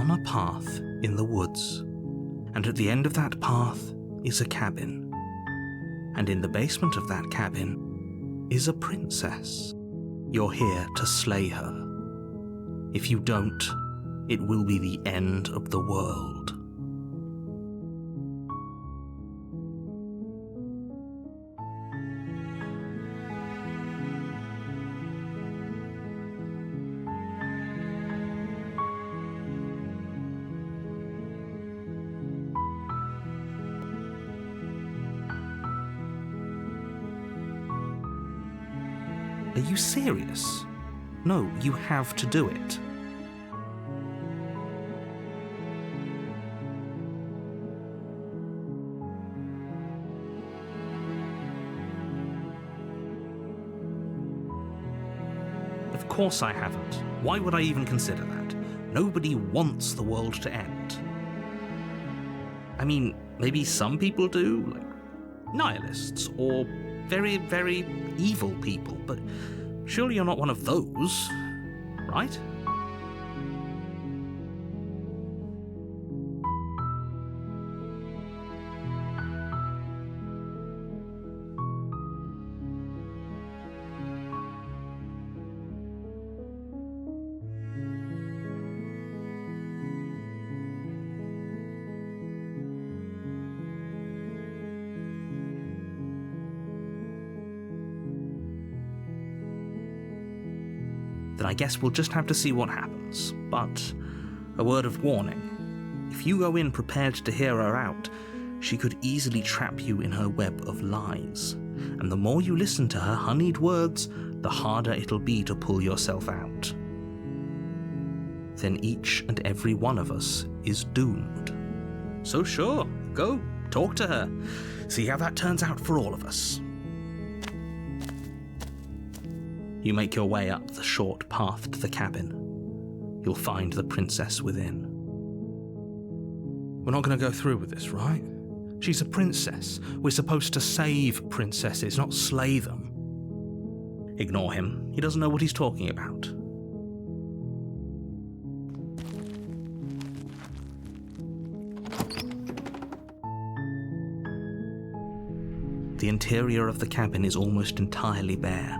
on a path in the woods, and at the end of that path is a cabin. And in the basement of that cabin is a princess. You're here to slay her. If you don't, it will be the end of the world. Are you serious? No, you have to do it. Of course I haven't. Why would I even consider that? Nobody wants the world to end. I mean, maybe some people do, like nihilists or very, very evil people, but surely you're not one of those, right? Then I guess we'll just have to see what happens. But a word of warning. If you go in prepared to hear her out, she could easily trap you in her web of lies. And the more you listen to her honeyed words, the harder it'll be to pull yourself out. Then each and every one of us is doomed. So sure, go, talk to her. See how that turns out for all of us. You make your way up the short path to the cabin. You'll find the princess within. We're not going to go through with this, right? She's a princess. We're supposed to save princesses, not slay them. Ignore him. He doesn't know what he's talking about. The interior of the cabin is almost entirely bare.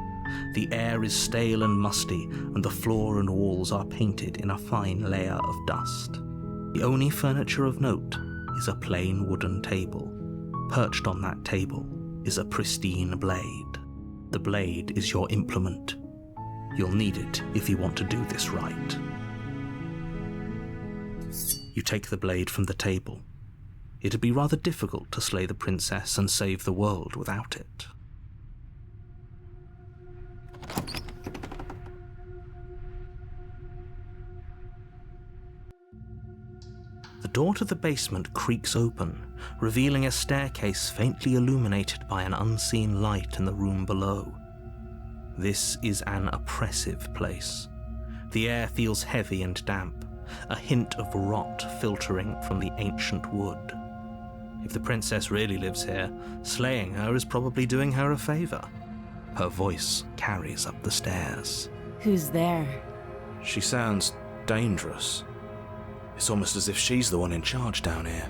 The air is stale and musty, and the floor and walls are painted in a fine layer of dust. The only furniture of note is a plain wooden table. Perched on that table is a pristine blade. The blade is your implement. You'll need it if you want to do this right. You take the blade from the table. It'd be rather difficult to slay the princess and save the world without it. The door to the basement creaks open, revealing a staircase faintly illuminated by an unseen light in the room below. This is an oppressive place. The air feels heavy and damp, a hint of rot filtering from the ancient wood. If the princess really lives here, slaying her is probably doing her a favor. Her voice carries up the stairs. Who's there? She sounds dangerous. It's almost as if she's the one in charge down here.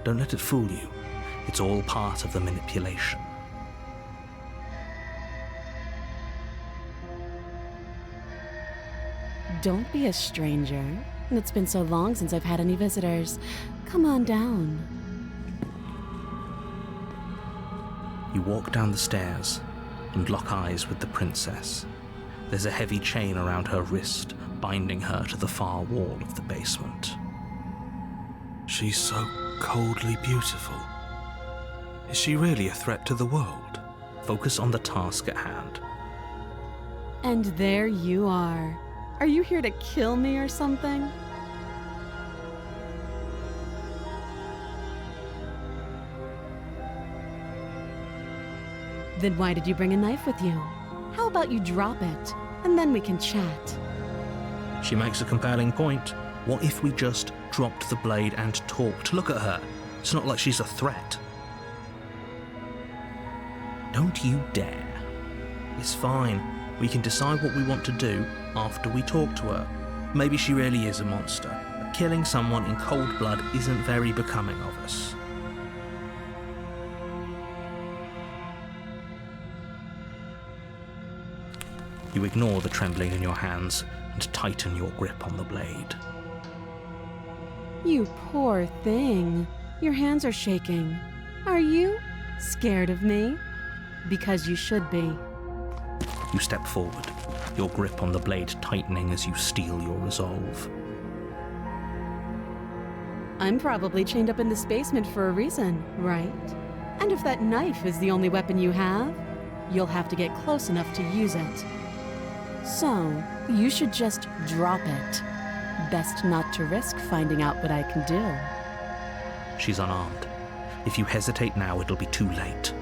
Don't let it fool you. It's all part of the manipulation. Don't be a stranger. It's been so long since I've had any visitors. Come on down. You walk down the stairs and lock eyes with the princess. There's a heavy chain around her wrist, binding her to the far wall of the basement. She's so coldly beautiful. Is she really a threat to the world? Focus on the task at hand. And there you are. Are you here to kill me or something? Then why did you bring a knife with you? How about you drop it, and then we can chat? She makes a compelling point. What if we just dropped the blade and talked? Look at her. It's not like she's a threat. Don't you dare. It's fine. We can decide what we want to do after we talk to her. Maybe she really is a monster, but killing someone in cold blood isn't very becoming of us. You ignore the trembling in your hands and tighten your grip on the blade. You poor thing. Your hands are shaking. Are you scared of me? Because you should be. You step forward, your grip on the blade tightening as you steel your resolve. I'm probably chained up in this basement for a reason, right? And if that knife is the only weapon you have, you'll have to get close enough to use it. So, you should just drop it. Best not to risk finding out what I can do. She's unarmed. If you hesitate now, it'll be too late.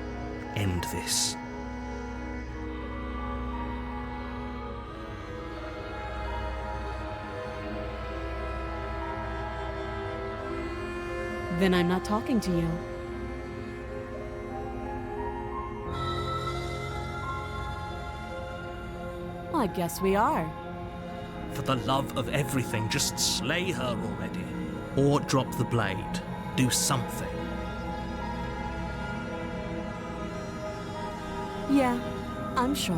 End this. Then I'm not talking to you. I guess we are. For the love of everything, just slay her already. Or drop the blade. Do something. Yeah, I'm sure.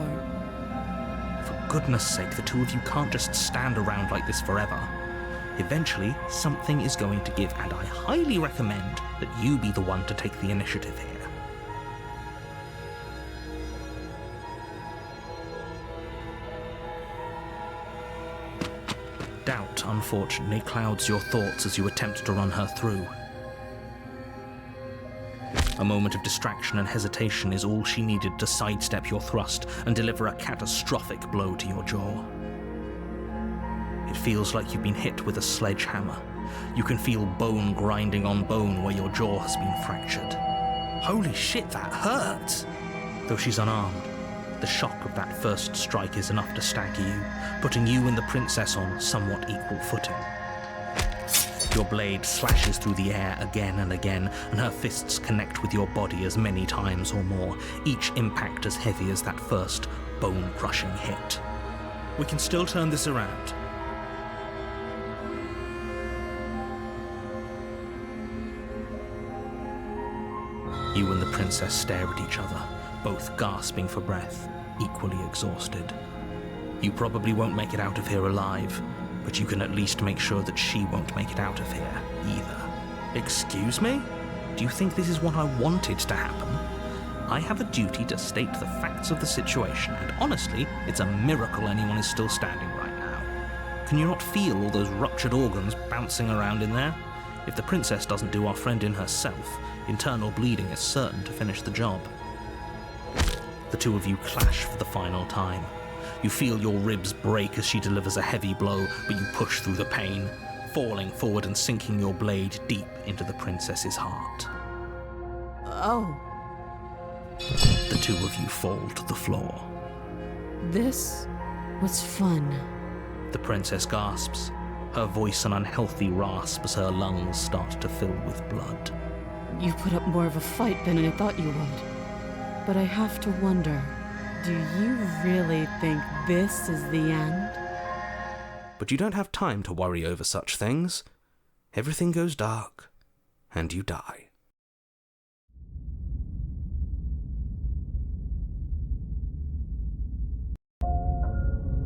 For goodness sake, the two of you can't just stand around like this forever. Eventually, something is going to give, and I highly recommend that you be the one to take the initiative here. Doubt, unfortunately, clouds your thoughts as you attempt to run her through. A moment of distraction and hesitation is all she needed to sidestep your thrust and deliver a catastrophic blow to your jaw. It feels like you've been hit with a sledgehammer. You can feel bone grinding on bone where your jaw has been fractured. Holy shit, that hurts! Though she's unarmed, the shock of that first strike is enough to stagger you, putting you and the princess on somewhat equal footing. Your blade slashes through the air again and again, and her fists connect with your body as many times or more, each impact as heavy as that first bone-crushing hit. We can still turn this around. You and the princess stare at each other, both gasping for breath, equally exhausted. You probably won't make it out of here alive, but you can at least make sure that she won't make it out of here, either. Excuse me? Do you think this is what I wanted to happen? I have a duty to state the facts of the situation, and honestly, it's a miracle anyone is still standing right now. Can you not feel all those ruptured organs bouncing around in there? If the princess doesn't do our friend in herself, internal bleeding is certain to finish the job. The two of you clash for the final time. You feel your ribs break as she delivers a heavy blow, but you push through the pain, falling forward and sinking your blade deep into the princess's heart. Oh. The two of you fall to the floor. This was fun. The princess gasps, her voice an unhealthy rasp as her lungs start to fill with blood. You put up more of a fight than I thought you would. But I have to wonder, do you really think this is the end? But you don't have time to worry over such things. Everything goes dark, and you die.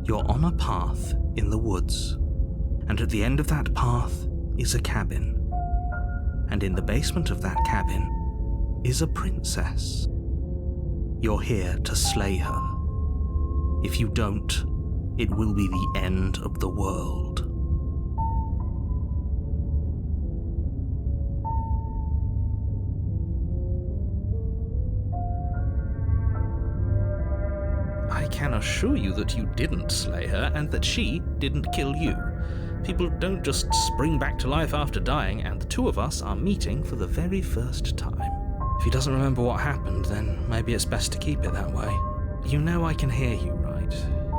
You're on a path in the woods, and at the end of that path is a cabin. And in the basement of that cabin is a princess. You're here to slay her. If you don't, it will be the end of the world. I can assure you that you didn't slay her and that she didn't kill you. People don't just spring back to life after dying, and the two of us are meeting for the very first time. If he doesn't remember what happened, then maybe it's best to keep it that way. You know I can hear you, right?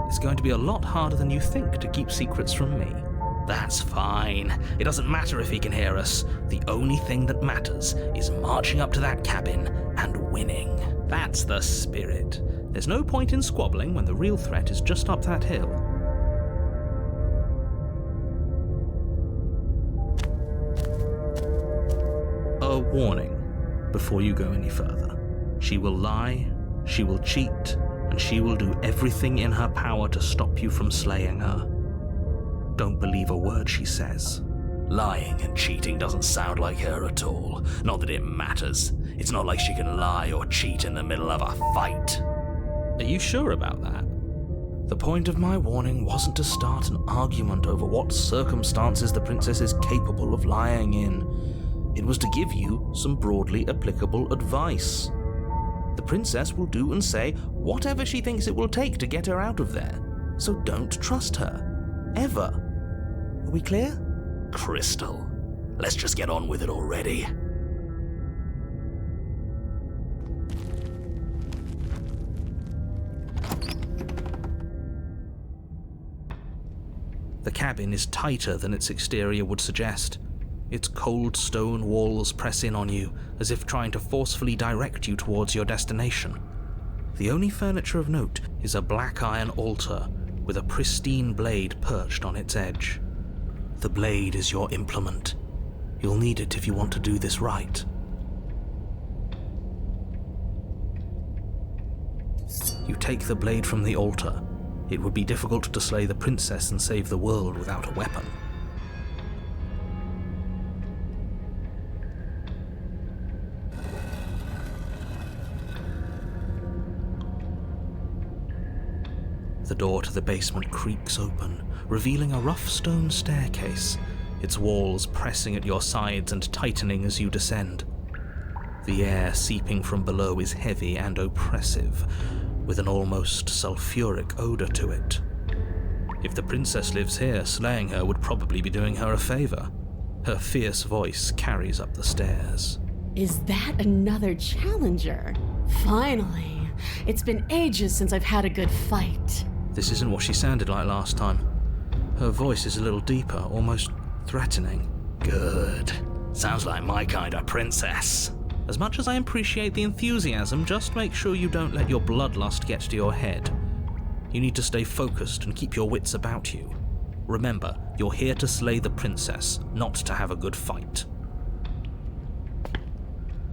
It's going to be a lot harder than you think to keep secrets from me. That's fine. It doesn't matter if he can hear us. The only thing that matters is marching up to that cabin and winning. That's the spirit. There's no point in squabbling when the real threat is just up that hill. warning before you go any further. She will lie, she will cheat, and she will do everything in her power to stop you from slaying her. Don't believe a word she says. Lying and cheating doesn't sound like her at all. Not that it matters. It's not like she can lie or cheat in the middle of a fight. Are you sure about that? The point of my warning wasn't to start an argument over what circumstances the princess is capable of lying in. It was to give you some broadly applicable advice. The princess will do and say whatever she thinks it will take to get her out of there. So don't trust her. Ever. Are we clear? Crystal, let's just get on with it already. The cabin is tighter than its exterior would suggest. Its cold stone walls press in on you, as if trying to forcefully direct you towards your destination. The only furniture of note is a black iron altar with a pristine blade perched on its edge. The blade is your implement. You'll need it if you want to do this right. You take the blade from the altar. It would be difficult to slay the princess and save the world without a weapon. The door to the basement creaks open, revealing a rough stone staircase, its walls pressing at your sides and tightening as you descend. The air seeping from below is heavy and oppressive, with an almost sulfuric odor to it. If the princess lives here, slaying her would probably be doing her a favor. Her fierce voice carries up the stairs. Is that another challenger? Finally! It's been ages since I've had a good fight. This isn't what she sounded like last time. Her voice is a little deeper, almost threatening. Good. Sounds like my kind of princess. As much as I appreciate the enthusiasm, just make sure you don't let your bloodlust get to your head. You need to stay focused and keep your wits about you. Remember, you're here to slay the princess, not to have a good fight.